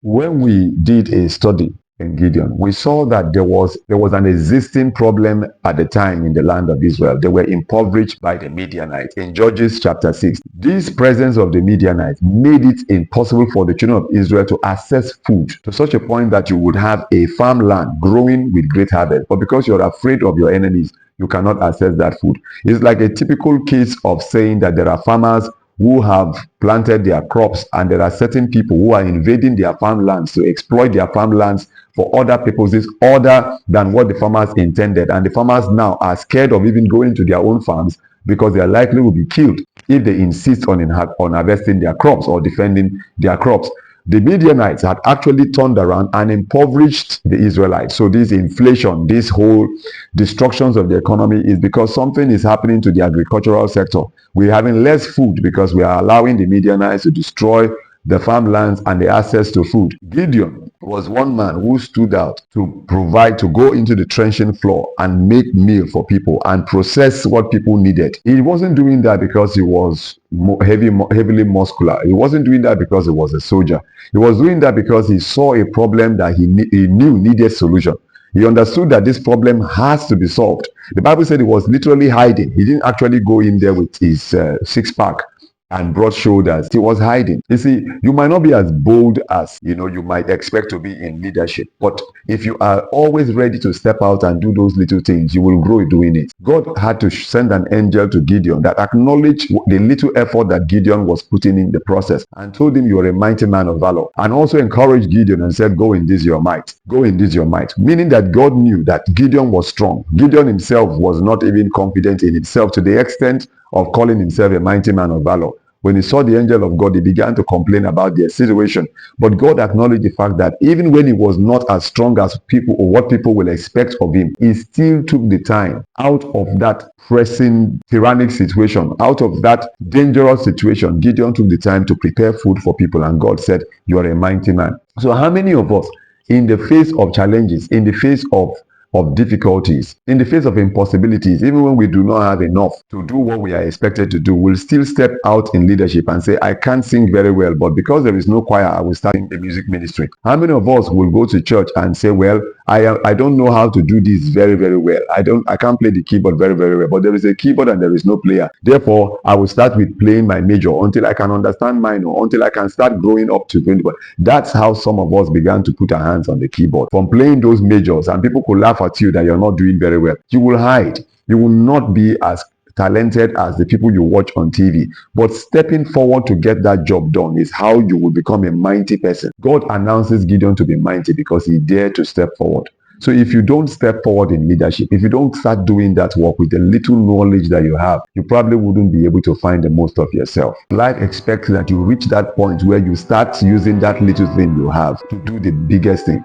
When we did a study in Gideon, we saw that there was an existing problem at the time in the land of Israel. They were impoverished by the Midianites. In Judges chapter 6, this presence of the Midianites made it impossible for the children of Israel to access food to such a point that you would have a farmland growing with great harvest. But because you're afraid of your enemies, you cannot access that food. It's like a typical case of saying that there are farmers who have planted their crops and there are certain people who are invading their farmlands to exploit their farmlands for other purposes other than what the farmers intended, and the farmers now are scared of even going to their own farms because they are likely will be killed if they insist on harvesting their crops or defending their crops. The Midianites had actually turned around and impoverished the Israelites. So this inflation, this whole destructions of the economy is because something is happening to the agricultural sector. We're having less food because we are allowing the Midianites to destroy the farmlands and the access to food. Gideon was one man who stood out to provide, to go into the threshing floor and make meal for people and process what people needed. He wasn't doing that because he was heavily muscular. He wasn't doing that because he was a soldier. He was doing that because he saw a problem that he knew needed solution. He understood that this problem has to be solved. The Bible said he was literally hiding. He didn't actually go in there with his six-pack and broad shoulders. He was hiding. You see, you might not be as bold as you might expect to be in leadership, but if you are always ready to step out and do those little things, you will grow doing it. God had to send an angel to Gideon that acknowledged the little effort that Gideon was putting in the process and told him, you are a mighty man of valor, and also encouraged Gideon and said, go in this your might. Go in this your might. Meaning that God knew that Gideon was strong. Gideon himself was not even confident in himself to the extent of calling himself a mighty man of valor. When he saw the angel of God, he began to complain about their situation. But God acknowledged the fact that even when he was not as strong as people or what people will expect of him, he still took the time out of that pressing tyrannic situation, out of that dangerous situation. Gideon took the time to prepare food for people, and God said, you are a mighty man. So how many of us, in the face of challenges, in the face of difficulties, in the face of impossibilities, even when we do not have enough to do what we are expected to do, we'll still step out in leadership and say, I can't sing very well, but because there is no choir, I will start in the music ministry. How many of us will go to church and say, well, I don't know how to do this very, very well. I can't play the keyboard very, very well, but there is a keyboard and there is no player. Therefore, I will start with playing my major until I can understand minor, until I can start growing up to 20. That's how some of us began to put our hands on the keyboard. From playing those majors, and people could laugh at you that you're not doing very well. You will hide. You will not be as talented as the people you watch on TV. But stepping forward to get that job done is how you will become a mighty person. God announces Gideon to be mighty because he dared to step forward. So if you don't step forward in leadership, if you don't start doing that work with the little knowledge that you have, you probably wouldn't be able to find the most of yourself. Life expects that you reach that point where you start using that little thing you have to do the biggest thing.